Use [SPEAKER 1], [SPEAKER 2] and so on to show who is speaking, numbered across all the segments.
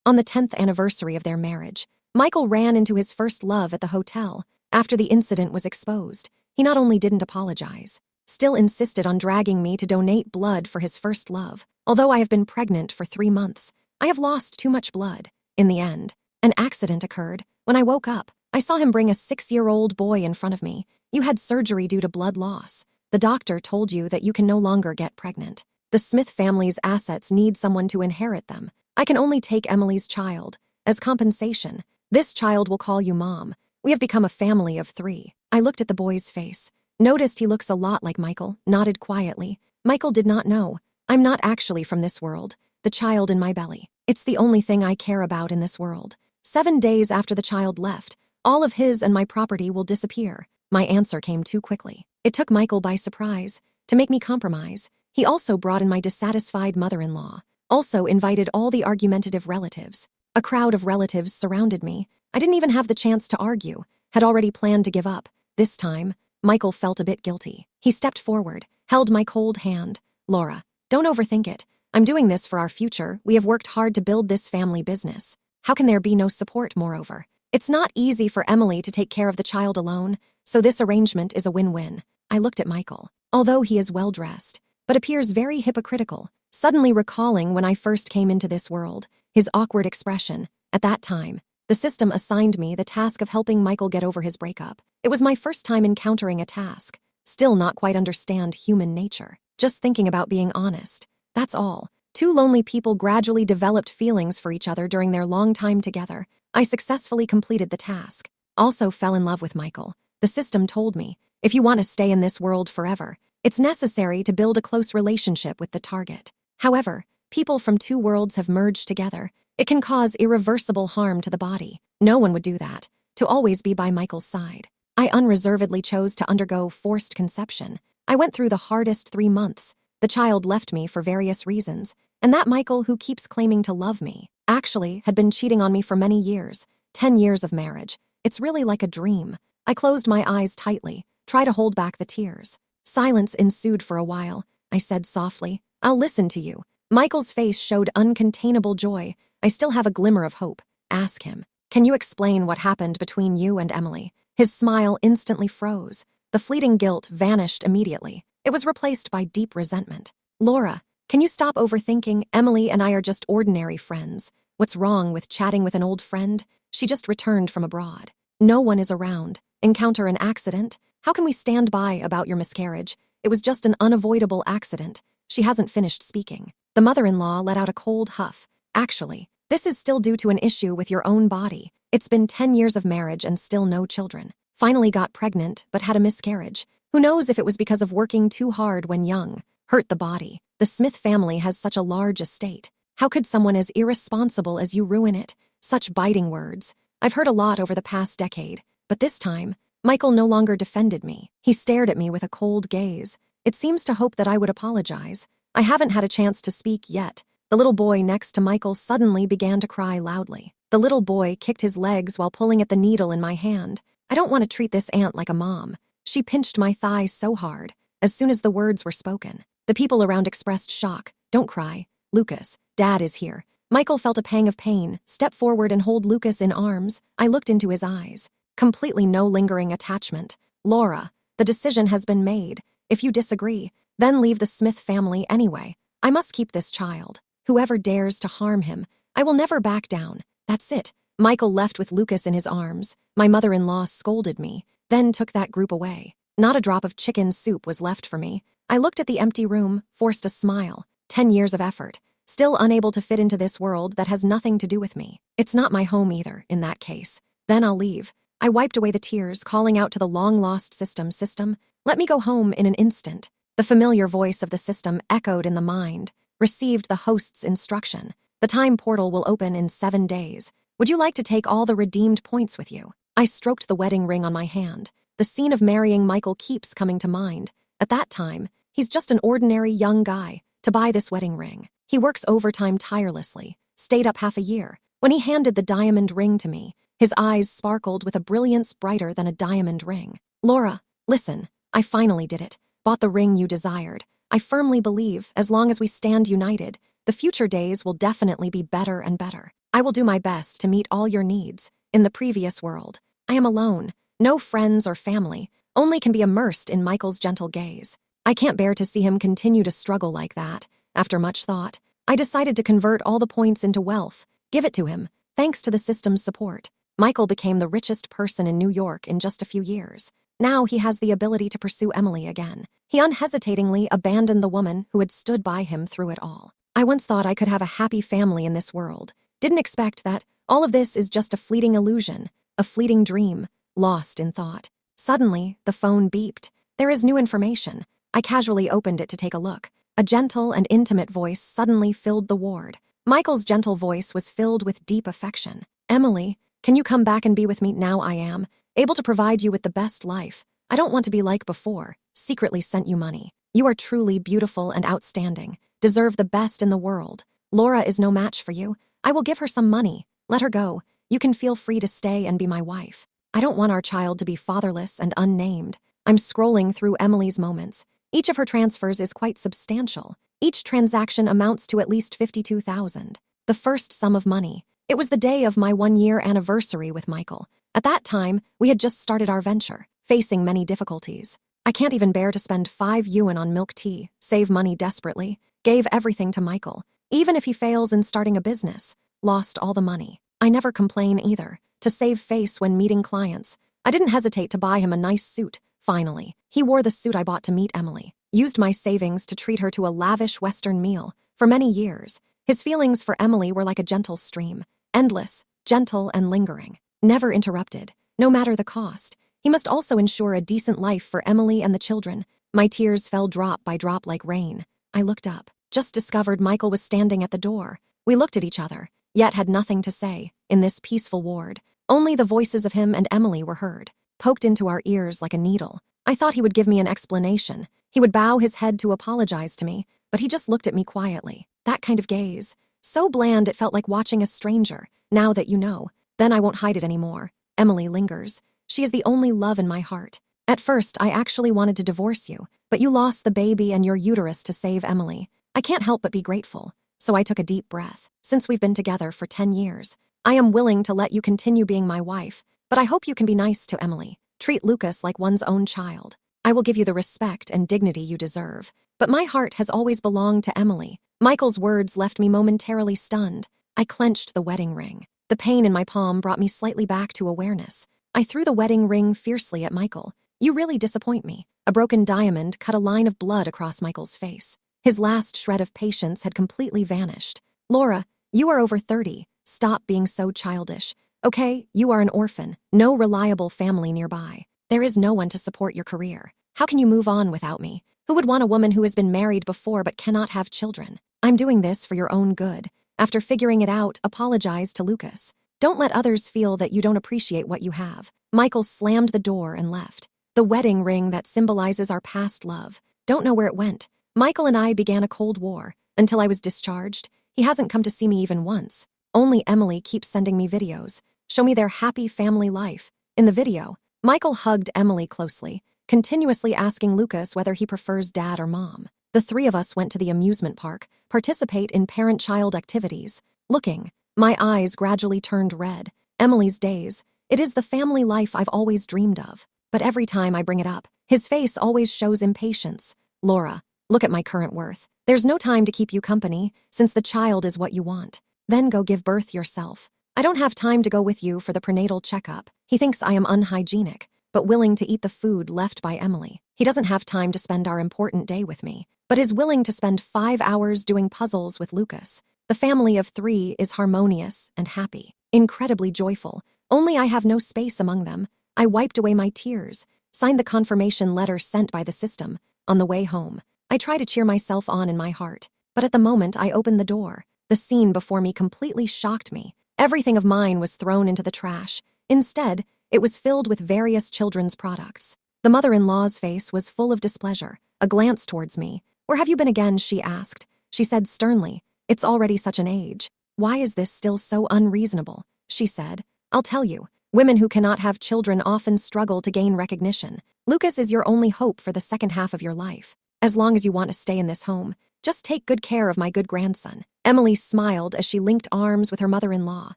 [SPEAKER 1] On the 10th anniversary of their marriage, Michael ran into his first love at the hotel. After the incident was exposed, he not only didn't apologize, still insisted on dragging me to donate blood for his first love. Although I have been pregnant for 3 months, I have lost too much blood. In the end, an accident occurred. When I woke up, I saw him bring a 6-year-old boy in front of me. You had surgery due to blood loss. The doctor told you that you can no longer get pregnant. The Smith family's assets need someone to inherit them. I can only take Emily's child. As compensation, this child will call you Mom. We have become a family of 3. I looked at the boy's face, noticed he looks a lot like Michael, nodded quietly. Michael did not know. I'm not actually from this world. The child in my belly. It's the only thing I care about in this world. 7 days after the child left, all of his and my property will disappear. My answer came too quickly. It took Michael by surprise. To make me compromise, he also brought in my dissatisfied mother-in-law, also invited all the argumentative relatives. A crowd of relatives surrounded me. I didn't even have the chance to argue, had already planned to give up. This time, Michael felt a bit guilty. He stepped forward, held my cold hand. Laura, don't overthink it. I'm doing this for our future. We have worked hard to build this family business. How can there be no support, moreover? It's not easy for Emily to take care of the child alone, so this arrangement is a win-win. I looked at Michael, although he is well-dressed, but appears very hypocritical, suddenly recalling when I first came into this world, his awkward expression. At that time, the system assigned me the task of helping Michael get over his breakup. It was my first time encountering a task, still not quite understand human nature, just thinking about being honest. That's all. 2 lonely people gradually developed feelings for each other during their long time together. I successfully completed the task. Also fell in love with Michael. The system told me, if you want to stay in this world forever, it's necessary to build a close relationship with the target. However, people from 2 worlds have merged together. It can cause irreversible harm to the body. No one would do that, to always be by Michael's side. I unreservedly chose to undergo forced conception. I went through the hardest 3 months. The child left me for various reasons, and that Michael who keeps claiming to love me, actually had been cheating on me for many years, 10 years of marriage. It's really like a dream. I closed my eyes tightly, tried to hold back the tears. Silence ensued for a while. I said softly, I'll listen to you. Michael's face showed uncontainable joy. I still have a glimmer of hope. Ask him, can you explain what happened between you and Emily? His smile instantly froze. The fleeting guilt vanished immediately. It was replaced by deep resentment. Laura, can you stop overthinking? Emily and I are just ordinary friends. What's wrong with chatting with an old friend? She just returned from abroad. No one is around. Encounter an accident? How can we stand by about your miscarriage? It was just an unavoidable accident. She hasn't finished speaking. The mother-in-law let out a cold huff. Actually, this is still due to an issue with your own body. It's been 10 years of marriage and still no children. Finally got pregnant, but had a miscarriage. Who knows if it was because of working too hard when young? Hurt the body. The Smith family has such a large estate. How could someone as irresponsible as you ruin it? Such biting words. I've heard a lot over the past decade, but this time, Michael no longer defended me. He stared at me with a cold gaze. It seems to hope that I would apologize. I haven't had a chance to speak yet. The little boy next to Michael suddenly began to cry loudly. The little boy kicked his legs while pulling at the needle in my hand. I don't want to treat this aunt like a mom. She pinched my thigh so hard. As soon as the words were spoken, the people around expressed shock. Don't cry. Lucas, Dad is here. Michael felt a pang of pain, stepped forward and hold Lucas in arms. I looked into his eyes. Completely no lingering attachment. Laura, the decision has been made. If you disagree, then leave the Smith family anyway. I must keep this child. Whoever dares to harm him, I will never back down. That's it. Michael left with Lucas in his arms. My mother-in-law scolded me, then took that group away. Not a drop of chicken soup was left for me. I looked at the empty room, forced a smile. 10 years of effort, still unable to fit into this world that has nothing to do with me. It's not my home either, in that case. Then I'll leave. I wiped away the tears, calling out to the long-lost system, let me go home in an instant. The familiar voice of the system echoed in the mind, received the host's instruction. The time portal will open in 7 days. Would you like to take all the redeemed points with you? I stroked the wedding ring on my hand. The scene of marrying Michael keeps coming to mind. At that time, he's just an ordinary young guy. To buy this wedding ring, he works overtime tirelessly, stayed up half a year. When he handed the diamond ring to me, his eyes sparkled with a brilliance brighter than a diamond ring. Laura, listen, I finally did it. Bought the ring you desired. I firmly believe, as long as we stand united, the future days will definitely be better and better. I will do my best to meet all your needs. In the previous world, I am alone, no friends or family, only can be immersed in Michael's gentle gaze. I can't bear to see him continue to struggle like that. After much thought, I decided to convert all the points into wealth, give it to him, thanks to the system's support. Michael became the richest person in New York in just a few years. Now he has the ability to pursue Emily again. He unhesitatingly abandoned the woman who had stood by him through it all. I once thought I could have a happy family in this world. Didn't expect that all of this is just a fleeting illusion, a fleeting dream, lost in thought. Suddenly, the phone beeped. There is new information. I casually opened it to take a look. A gentle and intimate voice suddenly filled the ward. Michael's gentle voice was filled with deep affection. Emily, can you come back and be with me now? I am able to provide you with the best life. I don't want to be like before, secretly sent you money. You are truly beautiful and outstanding, deserve the best in the world. Laura is no match for you. I will give her some money. Let her go. You can feel free to stay and be my wife. I don't want our child to be fatherless and unnamed. I'm scrolling through Emily's moments. Each of her transfers is quite substantial. Each transaction amounts to at least $52,000. The first sum of money. It was the day of my 1-year anniversary with Michael. At that time, we had just started our venture, facing many difficulties. I can't even bear to spend 5 yuan on milk tea, save money desperately, gave everything to Michael. Even if he fails in starting a business, lost all the money. I never complain either, to save face when meeting clients. I didn't hesitate to buy him a nice suit, finally. He wore the suit I bought to meet Emily, used my savings to treat her to a lavish Western meal. For many years, his feelings for Emily were like a gentle stream, endless, gentle and lingering, never interrupted, no matter the cost. He must also ensure a decent life for Emily and the children. My tears fell drop by drop like rain. I looked up, just discovered Michael was standing at the door. We looked at each other, yet had nothing to say. In this peaceful ward, only the voices of him and Emily were heard, poked into our ears like a needle. I thought he would give me an explanation. He would bow his head to apologize to me, but he just looked at me quietly. That kind of gaze, so bland it felt like watching a stranger. Now that you know, then I won't hide it anymore. Emily lingers. She is the only love in my heart. At first, I actually wanted to divorce you, but you lost the baby and your uterus to save Emily. I can't help but be grateful. So I took a deep breath. Since we've been together for 10 years, I am willing to let you continue being my wife, but I hope you can be nice to Emily. Treat Lucas like one's own child. I will give you the respect and dignity you deserve, but my heart has always belonged to Emily. Michael's words left me momentarily stunned. I clenched the wedding ring. The pain in my palm brought me slightly back to awareness. I threw the wedding ring fiercely at Michael. You really disappoint me. A broken diamond cut a line of blood across Michael's face. His last shred of patience had completely vanished. Laura, you are over 30. Stop being so childish. Okay, you are an orphan. No reliable family nearby. There is no one to support your career. How can you move on without me? Who would want a woman who has been married before but cannot have children? I'm doing this for your own good. After figuring it out, apologize to Lucas. Don't let others feel that you don't appreciate what you have. Michael slammed the door and left. The wedding ring that symbolizes our past love. Don't know where it went. Michael and I began a cold war. Until I was discharged, he hasn't come to see me even once. Only Emily keeps sending me videos. Show me their happy family life. In the video, Michael hugged Emily closely, continuously asking Lucas whether he prefers dad or mom. The three of us went to the amusement park, participate in parent-child activities. Looking, my eyes gradually turned red. Emily's days. It is the family life I've always dreamed of. But every time I bring it up, his face always shows impatience. Laura, look at my current worth. There's no time to keep you company, since the child is what you want. Then go give birth yourself. I don't have time to go with you for the prenatal checkup. He thinks I am unhygienic, but willing to eat the food left by Emily. He doesn't have time to spend our important day with me, but is willing to spend 5 hours doing puzzles with Lucas. The family of 3 is harmonious and happy, incredibly joyful. Only I have no space among them. I wiped away my tears, signed the confirmation letter sent by the system. On the way home, I try to cheer myself on in my heart, but at the moment I opened the door, the scene before me completely shocked me. Everything of mine was thrown into the trash. Instead, it was filled with various children's products. The mother-in-law's face was full of displeasure, a glance towards me. Where have you been again? She asked. She said sternly, it's already such an age. Why is this still so unreasonable? She said, I'll tell you. Women who cannot have children often struggle to gain recognition. Lucas is your only hope for the second half of your life. As long as you want to stay in this home, just take good care of my good grandson." Emily smiled as she linked arms with her mother-in-law.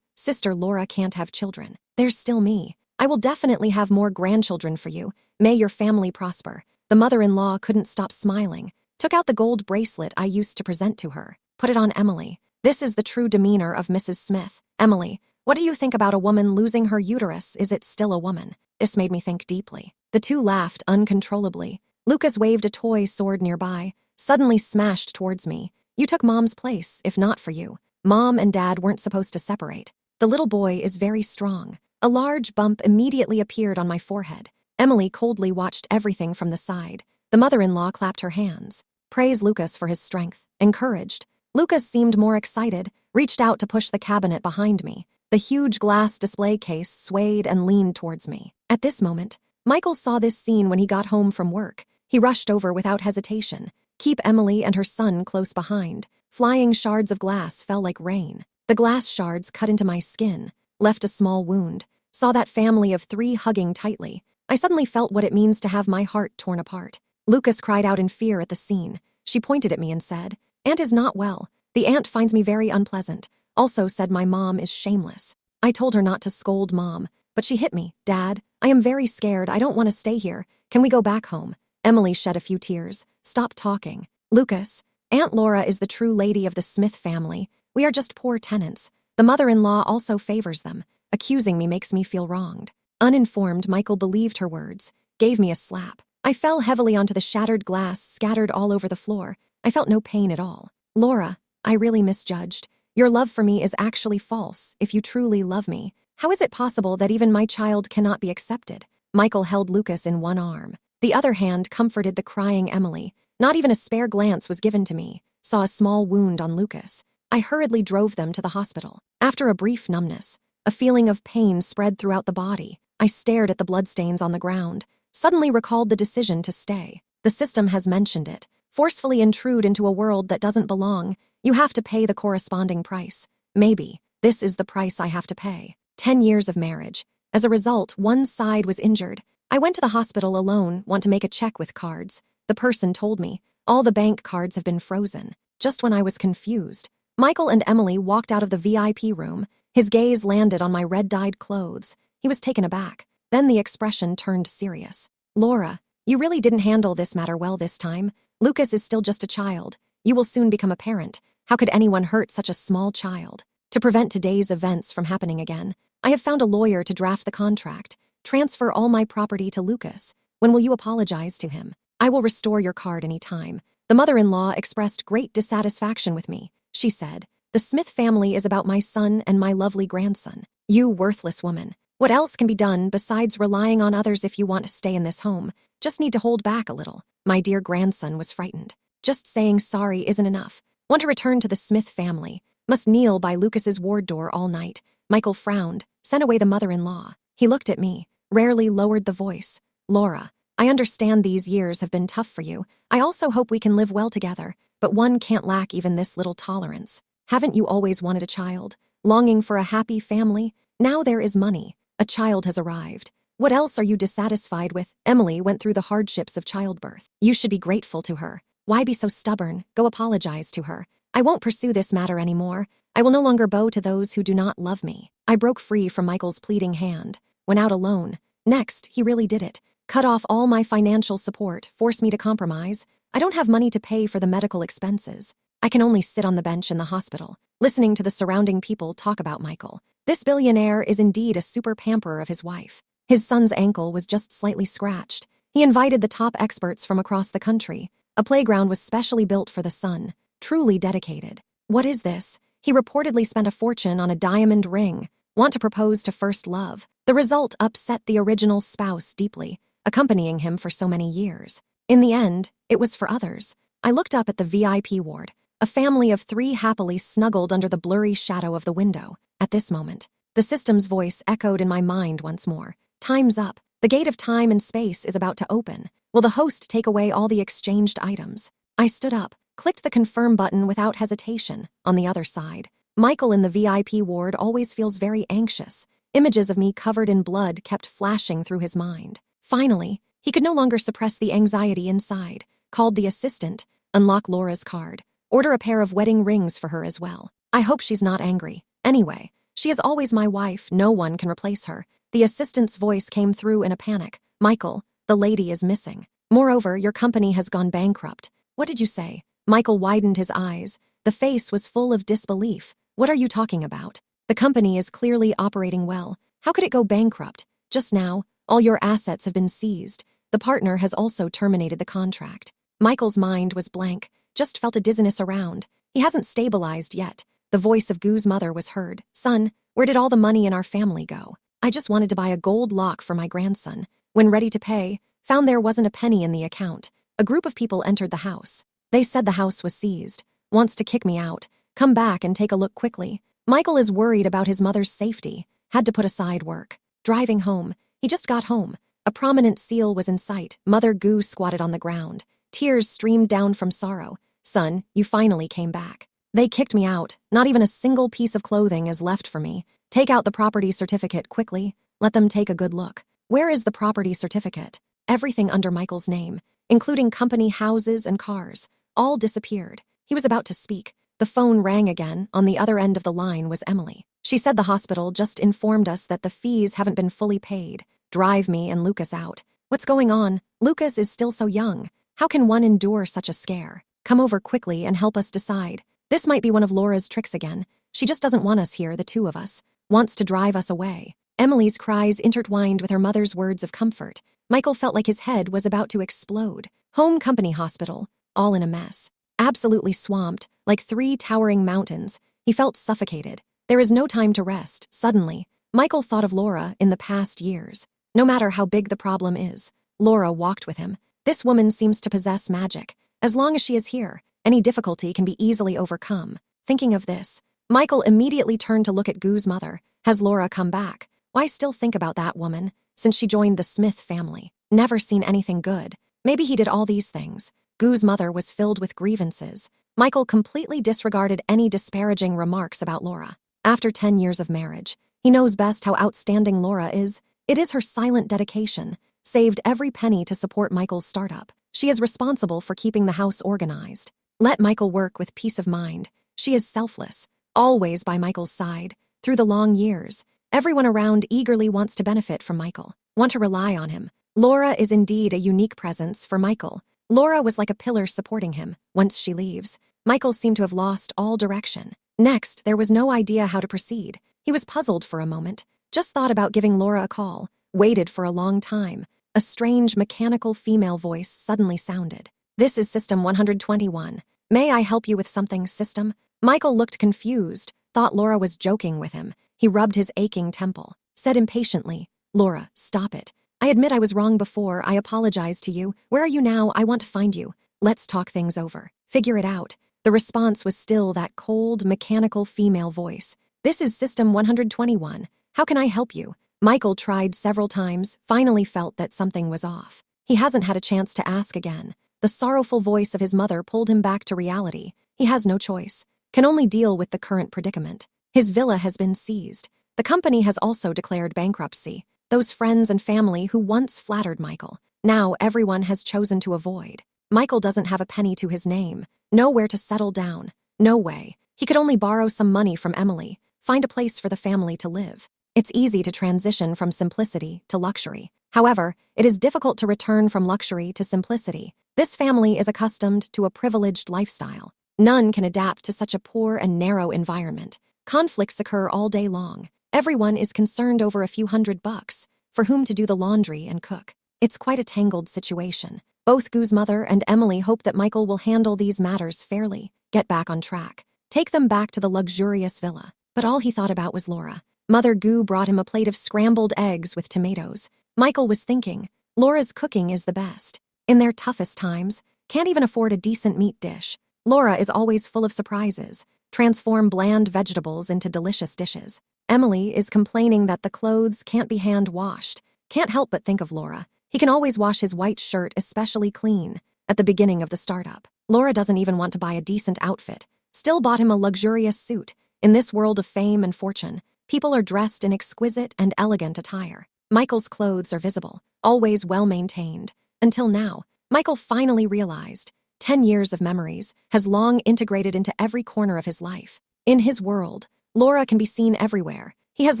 [SPEAKER 1] "Sister Laura can't have children. There's still me. I will definitely have more grandchildren for you. May your family prosper." The mother-in-law couldn't stop smiling, took out the gold bracelet I used to present to her, put it on Emily. "This is the true demeanor of Mrs. Smith. Emily, what do you think about a woman losing her uterus? Is it still a woman?" This made me think deeply. The two laughed uncontrollably. Lucas waved a toy sword nearby, suddenly smashed towards me. "You took Mom's place, if not for you. Mom and Dad weren't supposed to separate. The little boy is very strong." A large bump immediately appeared on my forehead. Emily coldly watched everything from the side. The mother-in-law clapped her hands. Praise Lucas for his strength. Encouraged. Lucas seemed more excited, reached out to push the cabinet behind me. The huge glass display case swayed and leaned towards me. At this moment, Michael saw this scene when he got home from work. He rushed over without hesitation. Keep Emily and her son close behind. Flying shards of glass fell like rain. The glass shards cut into my skin, left a small wound. Saw that family of 3 hugging tightly. I suddenly felt what it means to have my heart torn apart. Lucas cried out in fear at the scene. She pointed at me and said, "Aunt is not well. The aunt finds me very unpleasant. Also said my mom is shameless." I told her not to scold Mom, but she hit me. "Dad, I am very scared. I don't want to stay here. Can we go back home?" Emily shed a few tears. "Stop talking. Lucas, Aunt Laura is the true lady of the Smith family. We are just poor tenants. The mother-in-law also favors them. Accusing me makes me feel wronged." Uninformed, Michael believed her words, gave me a slap. I fell heavily onto the shattered glass scattered all over the floor. I felt no pain at all. "Laura, I really misjudged. Your love for me is actually false. If you truly love me, how is it possible that even my child cannot be accepted?" Michael held Lucas in one arm. The other hand comforted the crying Emily. Not even a spare glance was given to me. Saw a small wound on Lucas. I hurriedly drove them to the hospital. After a brief numbness, a feeling of pain spread throughout the body. I stared at the bloodstains on the ground, suddenly recalled the decision to stay. The system has mentioned it. Forcefully intrude into a world that doesn't belong. You have to pay the corresponding price. Maybe this is the price I have to pay. 10 years of marriage. As a result, one side was injured. I went to the hospital alone, want to make a check with cards. The person told me, all the bank cards have been frozen. Just when I was confused, Michael and Emily walked out of the VIP room. His gaze landed on my red-dyed clothes. He was taken aback. Then the expression turned serious. "Laura, you really didn't handle this matter well this time. Lucas is still just a child. You will soon become a parent. How could anyone hurt such a small child?" To prevent today's events from happening again, I have found a lawyer to draft the contract. Transfer all my property to Lucas. When will you apologize to him? I will restore your card any time. The mother-in-law expressed great dissatisfaction with me. She said, "The Smith family is about my son and my lovely grandson. You worthless woman. What else can be done besides relying on others if you want to stay in this home? Just need to hold back a little." My dear grandson was frightened. Just saying sorry isn't enough. Want to return to the Smith family. Must kneel by Lucas's ward door all night. Michael frowned, sent away the mother-in-law. He looked at me, rarely lowered the voice. "Laura, I understand these years have been tough for you. I also hope we can live well together, but one can't lack even this little tolerance. Haven't you always wanted a child? Longing for a happy family? Now there is money. A child has arrived. What else are you dissatisfied with?" Emily went through the hardships of childbirth. "You should be grateful to her. Why be so stubborn? Go apologize to her. I won't pursue this matter anymore. I will no longer bow to those who do not love me." I broke free from Michael's pleading hand, went out alone. Next, he really did it. Cut off all my financial support, forced me to compromise. I don't have money to pay for the medical expenses. I can only sit on the bench in the hospital, listening to the surrounding people talk about Michael. This billionaire is indeed a super pamperer of his wife. His son's ankle was just slightly scratched. He invited the top experts from across the country. A playground was specially built for the son, truly dedicated. What is this? He reportedly spent a fortune on a diamond ring. Want to propose to first love. The result upset the original spouse deeply, accompanying him for so many years. In the end, it was for others. I looked up at the VIP ward. A family of 3 happily snuggled under the blurry shadow of the window. At this moment, the system's voice echoed in my mind once more. Time's up. The gate of time and space is about to open. Will the host take away all the exchanged items? I stood up, clicked the confirm button without hesitation. On the other side, Michael in the VIP ward always feels very anxious. Images of me covered in blood kept flashing through his mind. Finally, he could no longer suppress the anxiety inside. called the assistant, unlock Laura's card, order a pair of wedding rings for her as well. I hope she's not angry. Anyway, she is always my wife, no one can replace her. The assistant's voice came through in a panic. Michael, the lady is missing. Moreover, your company has gone bankrupt. What did you say? Michael widened his eyes. The face was full of disbelief. What are you talking about? The company is clearly operating well. How could it go bankrupt? Just now, all your assets have been seized. The partner has also terminated the contract. Michael's mind was blank, just felt a dizziness around. He hasn't stabilized yet. The voice of Gu's mother was heard. Son, where did all the money in our family go? I just wanted to buy a gold lock for my grandson. When ready to pay, found there wasn't a penny in the account. A group of people entered the house. They said the house was seized. Wants to kick me out. Come back and take a look quickly. Michael is worried about his mother's safety. Had to put aside work. Driving home. He just got home. A prominent seal was in sight. Mother Gu squatted on the ground. Tears streamed down from sorrow. Son, you finally came back. They kicked me out. Not even a single piece of clothing is left for me. Take out the property certificate quickly. Let them take a good look. Where is the property certificate? Everything under Michael's name, including company houses and cars, all disappeared. He was about to speak. The phone rang again. On the other end of the line was Emily. She said the hospital just informed us that the fees haven't been fully paid. Drive me and Lucas out. What's going on? Lucas is still so young. How can one endure such a scare? Come over quickly and help us decide. This might be one of Laura's tricks again. She just doesn't want us here, the two of us. Wants to drive us away. Emily's cries intertwined with her mother's words of comfort. Michael felt like his head was about to explode. Home company hospital, all in a mess. Absolutely swamped, like 3 towering mountains. He felt suffocated. There is no time to rest. Suddenly, Michael thought of Laura in the past years. No matter how big the problem is, Laura walked with him. This woman seems to possess magic. As long as she is here, any difficulty can be easily overcome. Thinking of this, Michael immediately turned to look at Gu's mother. Has Laura come back? Why still think about that woman? Since she joined the Smith family. Never seen anything good. Maybe he did all these things. Gu's mother was filled with grievances. Michael completely disregarded any disparaging remarks about Laura. After 10 years of marriage, he knows best how outstanding Laura is. It is her silent dedication, saved every penny to support Michael's startup. She is responsible for keeping the house organized. Let Michael work with peace of mind. She is selfless, always by Michael's side. Through the long years, everyone around eagerly wants to benefit from Michael, want to rely on him. Laura is indeed a unique presence for Michael. Laura was like a pillar supporting him. Once she leaves, Michael seemed to have lost all direction. Next, there was no idea how to proceed. He was puzzled for a moment, just thought about giving Laura a call, waited for a long time. A strange, mechanical female voice suddenly sounded. This is System 121. May I help you with something, System? Michael looked confused, thought Laura was joking with him. He rubbed his aching temple, said impatiently, Laura, stop it. I admit I was wrong before. I apologize to you. Where are you now? I want to find you. Let's talk things over. Figure it out. The response was still that cold, mechanical female voice. This is System 121. How can I help you? Michael tried several times, finally felt that something was off. He hasn't had a chance to ask again. The sorrowful voice of his mother pulled him back to reality. He has no choice, can only deal with the current predicament. His villa has been seized. The company has also declared bankruptcy. Those friends and family who once flattered Michael, now everyone has chosen to avoid. Michael doesn't have a penny to his name, nowhere to settle down, no way. He could only borrow some money from Emily, find a place for the family to live. It's easy to transition from simplicity to luxury. However, it is difficult to return from luxury to simplicity. This family is accustomed to a privileged lifestyle. None can adapt to such a poor and narrow environment. Conflicts occur all day long. Everyone is concerned over a few $100 for whom to do the laundry and cook. It's quite a tangled situation. Both Gu's mother and Emily hope that Michael will handle these matters fairly, get back on track, take them back to the luxurious villa. But all he thought about was Laura. Mother Gu brought him a plate of scrambled eggs with tomatoes. Michael was thinking, Laura's cooking is the best. In their toughest times, can't even afford a decent meat dish. Laura is always full of surprises, transform bland vegetables into delicious dishes. Emily is complaining that the clothes can't be hand-washed. Can't help but think of Laura. He can always wash his white shirt especially clean at the beginning of the startup. Laura doesn't even want to buy a decent outfit. Still bought him a luxurious suit. In this world of fame and fortune, people are dressed in exquisite and elegant attire. Michael's clothes are visible, always well-maintained. Until now, Michael finally realized 10 years of memories has long integrated into every corner of his life. In his world, Laura can be seen everywhere. He has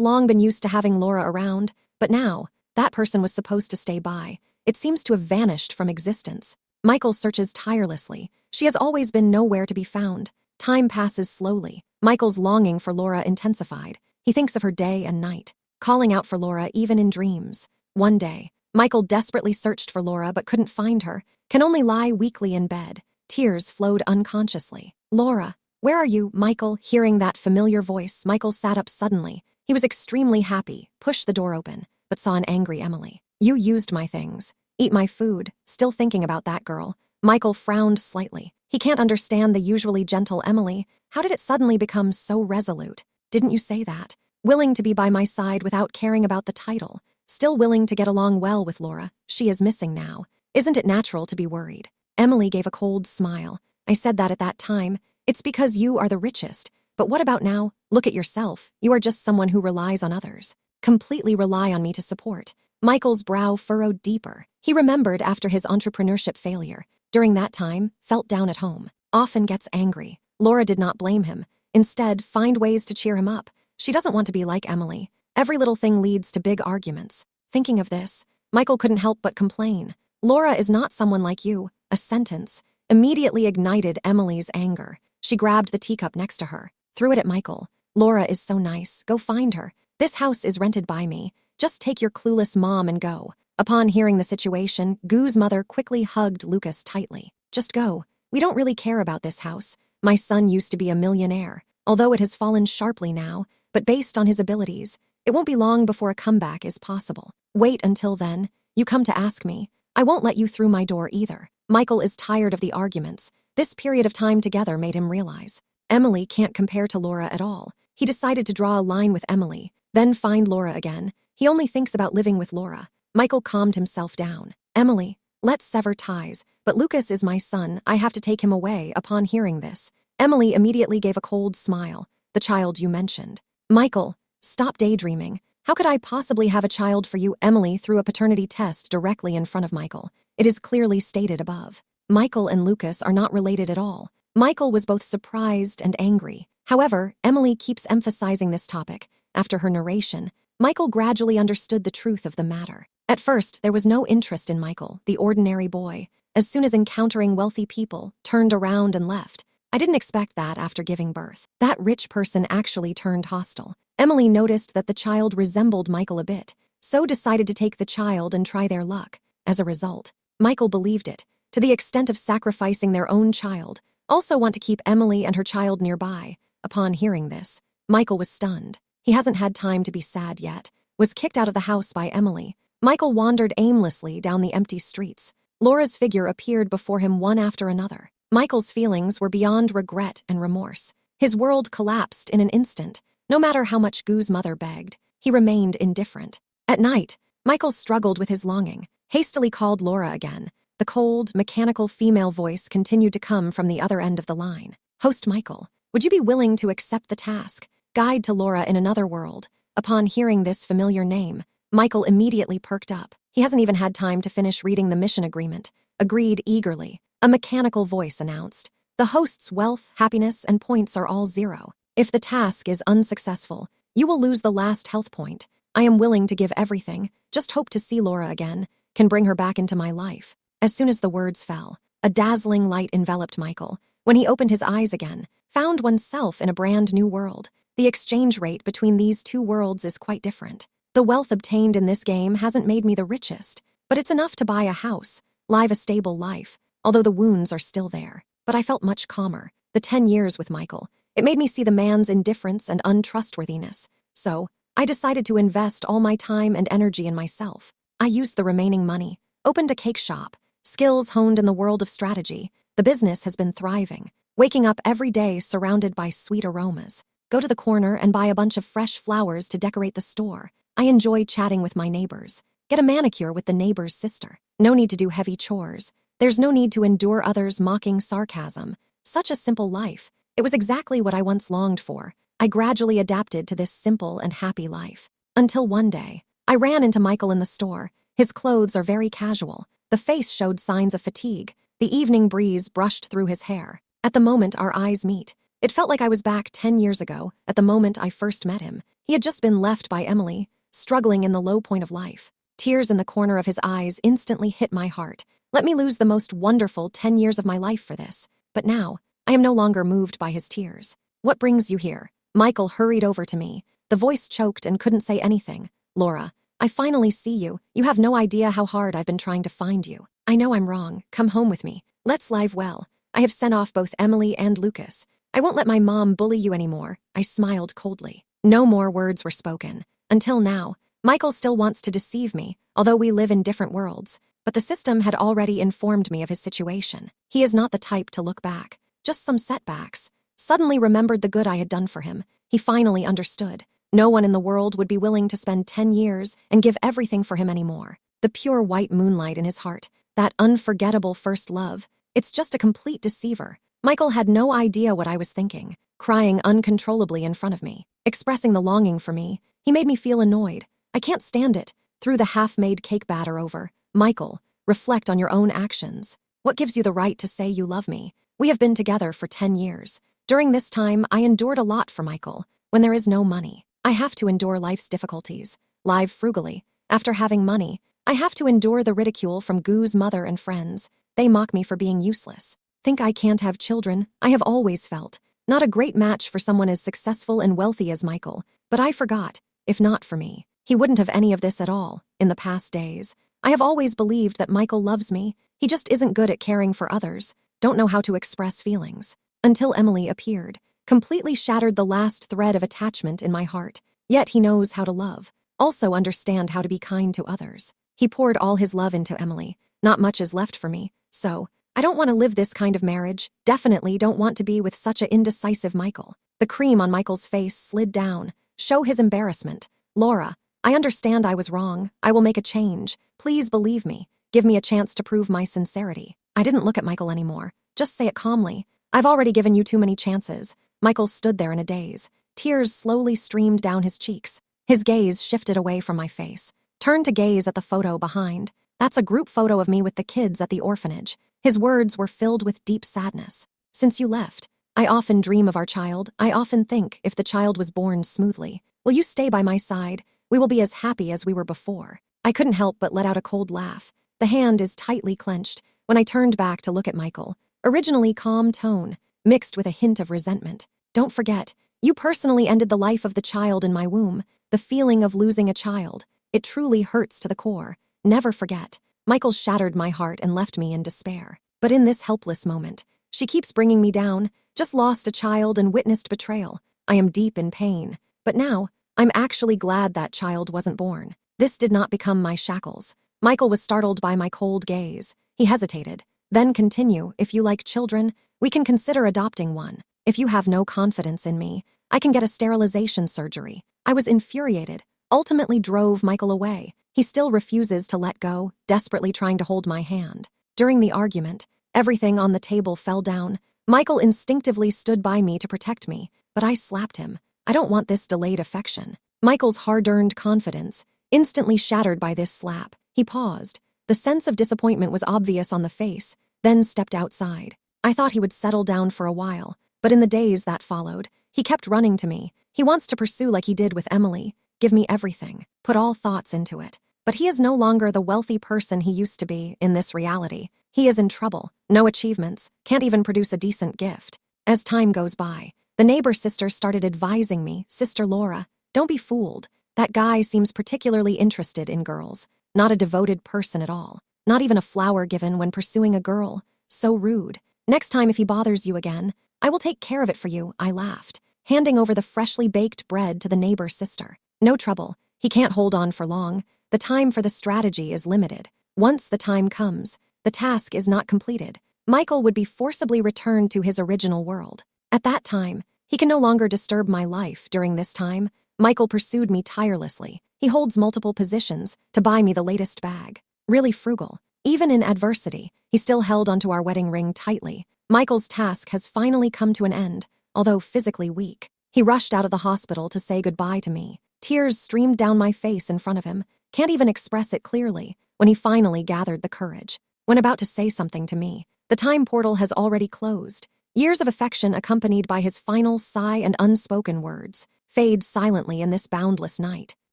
[SPEAKER 1] long been used to having Laura around, but now, that person was supposed to stay by. It seems to have vanished from existence. Michael searches tirelessly. She has always been nowhere to be found. Time passes slowly. Michael's longing for Laura intensified. He thinks of her day and night, calling out for Laura even in dreams. One day, Michael desperately searched for Laura but couldn't find her, can only lie weakly in bed. Tears flowed unconsciously. "Laura, where are you?" Michael, hearing that familiar voice, Michael sat up suddenly. He was extremely happy, pushed the door open, but saw an angry Emily. "You used my things. Eat my food." Still thinking about that girl, Michael frowned slightly. He can't understand the usually gentle Emily. How did it suddenly become so resolute? "Didn't you say that? Willing to be by my side without caring about the title. Still willing to get along well with Laura. She is missing now. Isn't it natural to be worried?" Emily gave a cold smile. "I said that at that time. It's because you are the richest. But what about now? Look at yourself. You are just someone who relies on others. Completely rely on me to support." Michael's brow furrowed deeper. He remembered after his entrepreneurship failure. During that time, felt down at home. Often gets angry. Laura did not blame him. Instead, find ways to cheer him up. She doesn't want to be like Emily. Every little thing leads to big arguments. Thinking of this, Michael couldn't help but complain. "Laura is not someone like you." A sentence immediately ignited Emily's anger. She grabbed the teacup next to her, threw it at Michael. "Laura is so nice. Go find her. This house is rented by me. Just take your clueless mom and go." Upon hearing the situation, Goo's mother quickly hugged Lucas tightly. "Just go. We don't really care about this house. My son used to be a millionaire, although it has fallen sharply now, but based on his abilities, it won't be long before a comeback is possible. Wait until then. You come to ask me. I won't let you through my door either." Michael is tired of the arguments. This period of time together made him realize Emily can't compare to Laura at all. He decided to draw a line with Emily, then find Laura again. He only thinks about living with Laura. Michael calmed himself down. "Emily, let's sever ties, but Lucas is my son. I have to take him away." Upon hearing this, Emily immediately gave a cold smile. "The child you mentioned." "Michael, stop daydreaming. How could I possibly have a child for you?" Emily threw a paternity test directly in front of Michael. "It is clearly stated above. Michael and Lucas are not related at all." Michael was both surprised and angry. However, Emily keeps emphasizing this topic. After her narration, Michael gradually understood the truth of the matter. At first, there was no interest in Michael, the ordinary boy. As soon as encountering wealthy people, turned around and left. "I didn't expect that after giving birth." That rich person actually turned hostile. Emily noticed that the child resembled Michael a bit, so decided to take the child and try their luck. As a result, Michael believed it, to the extent of sacrificing their own child, also want to keep Emily and her child nearby. Upon hearing this, Michael was stunned. He hasn't had time to be sad yet. Was kicked out of the house by Emily. Michael wandered aimlessly down the empty streets. Laura's figure appeared before him one after another. Michael's feelings were beyond regret and remorse. His world collapsed in an instant. No matter how much Goo's mother begged, he remained indifferent. At night, Michael struggled with his longing, hastily called Laura again. The cold, mechanical female voice continued to come from the other end of the line. "Host Michael, would you be willing to accept the task? Guide to Laura in another world." Upon hearing this familiar name, Michael immediately perked up. He hasn't even had time to finish reading the mission agreement. Agreed eagerly. A mechanical voice announced, "The host's wealth, happiness, and points are all 0. If the task is unsuccessful, you will lose the last health point. I am willing to give everything. Just hope to see Laura again. Can bring her back into my life." As soon as the words fell, a dazzling light enveloped Michael. When he opened his eyes again, found oneself in a brand new world. The exchange rate between these two worlds is quite different. The wealth obtained in this game hasn't made me the richest, but it's enough to buy a house, live a stable life, although the wounds are still there. But I felt much calmer. The 10 years with Michael, it made me see the man's indifference and untrustworthiness. So, I decided to invest all my time and energy in myself. I used the remaining money, opened a cake shop, skills honed in the world of strategy. The business has been thriving, waking up every day surrounded by sweet aromas. Go to the corner and buy a bunch of fresh flowers to decorate the store. I enjoy chatting with my neighbors. Get a manicure with the neighbor's sister. No need to do heavy chores. There's no need to endure others' mocking sarcasm. Such a simple life. It was exactly what I once longed for. I gradually adapted to this simple and happy life. Until one day, I ran into Michael in the store. His clothes are very casual. The face showed signs of fatigue. The evening breeze brushed through his hair. At the moment our eyes meet, it felt like I was back 10 years ago, at the moment I first met him. He had just been left by Emily, struggling in the low point of life. Tears in the corner of his eyes instantly hit my heart. Let me lose the most wonderful 10 years of my life for this. But now, I am no longer moved by his tears. What brings you here? Michael hurried over to me. The voice choked and couldn't say anything. Laura, I finally see you. You have no idea how hard I've been trying to find you. I know I'm wrong. Come home with me. Let's live well. I have sent off both Emily and Lucas. I won't let my mom bully you anymore. I smiled coldly. No more words were spoken. Until now, Michael still wants to deceive me, although we live in different worlds. But the system had already informed me of his situation. He is not the type to look back. Just some setbacks. Suddenly remembered the good I had done for him. He finally understood. No one in the world would be willing to spend 10 years and give everything for him anymore. The pure white moonlight in his heart, that unforgettable first love, it's just a complete deceiver. Michael had no idea what I was thinking, crying uncontrollably in front of me, expressing the longing for me. He made me feel annoyed. I can't stand it. Threw the half-made cake batter over. Michael, reflect on your own actions. What gives you the right to say you love me? We have been together for 10 years. During this time, I endured a lot for Michael. When there is no money, I have to endure life's difficulties. Live frugally. After having money, I have to endure the ridicule from Goo's mother and friends. They mock me for being useless. Think I can't have children? I have always felt. Not a great match for someone as successful and wealthy as Michael. But I forgot. If not for me, he wouldn't have any of this at all. In the past days, I have always believed that Michael loves me. He just isn't good at caring for others. Don't know how to express feelings. Until Emily appeared, completely shattered the last thread of attachment in my heart. Yet he knows how to love, also understand how to be kind to others. He poured all his love into Emily. Not much is left for me, so I don't want to live this kind of marriage. Definitely don't want to be with such an indecisive Michael. The cream on Michael's face slid down. Show his embarrassment. Laura, I understand I was wrong. I will make a change. Please believe me. Give me a chance to prove my sincerity. I didn't look at Michael anymore. Just say it calmly. I've already given you too many chances. Michael stood there in a daze. Tears slowly streamed down his cheeks. His gaze shifted away from my face. Turned to gaze at the photo behind. That's a group photo of me with the kids at the orphanage. His words were filled with deep sadness. Since you left, I often dream of our child. I often think, if the child was born smoothly, will you stay by my side? We will be as happy as we were before. I couldn't help but let out a cold laugh. The hand is tightly clenched. When I turned back to look at Michael, originally calm tone, mixed with a hint of resentment. Don't forget, you personally ended the life of the child in my womb. The feeling of losing a child. It truly hurts to the core. Never forget. Michael shattered my heart and left me in despair. But in this helpless moment, she keeps bringing me down. Just lost a child and witnessed betrayal. I am deep in pain. But now, I'm actually glad that child wasn't born. This did not become my shackles. Michael was startled by my cold gaze. He hesitated. Then continue. If you like children, we can consider adopting one. If you have no confidence in me, I can get a sterilization surgery. I was infuriated. Ultimately drove Michael away. He still refuses to let go, desperately trying to hold my hand. During the argument, everything on the table fell down. Michael instinctively stood by me to protect me, but I slapped him. I don't want this delayed affection. Michael's hard-earned confidence, instantly shattered by this slap. He paused. The sense of disappointment was obvious on the face, then stepped outside. I thought he would settle down for a while, but in the days that followed, he kept running to me. He wants to pursue like he did with Emily, give me everything, put all thoughts into it. But he is no longer the wealthy person he used to be in this reality. He is in trouble, no achievements, can't even produce a decent gift. As time goes by, the neighbor sister started advising me, Sister Laura, don't be fooled. That guy seems particularly interested in girls. Not a devoted person at all. Not even a flower given when pursuing a girl. So rude. Next time if he bothers you again, I will take care of it for you, I laughed, handing over the freshly baked bread to the neighbor sister. No trouble. He can't hold on for long. The time for the strategy is limited. Once the time comes, the task is not completed. Michael would be forcibly returned to his original world. At that time, he can no longer disturb my life. During this time, Michael pursued me tirelessly. He holds multiple positions to buy me the latest bag. Really frugal. Even in adversity, he still held onto our wedding ring tightly. Michael's task has finally come to an end, although physically weak. He rushed out of the hospital to say goodbye to me. Tears streamed down my face in front of him. Can't even express it clearly. when he finally gathered the courage. When about to say something to me, the time portal has already closed. Years of affection accompanied by his final sigh and unspoken words fade silently in this boundless night.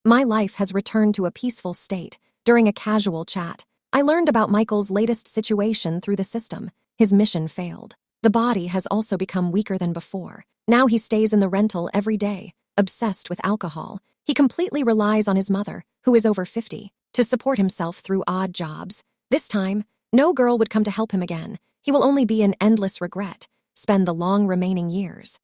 [SPEAKER 1] My life has returned to a peaceful state. During a casual chat, I learned about Michael's latest situation through the system. His mission failed. The body has also become weaker than before. Now he stays in the rental every day, obsessed with alcohol. He completely relies on his mother, who is over 50, to support himself through odd jobs. This time, no girl would come to help him again. He will only be in endless regret, spend the long remaining years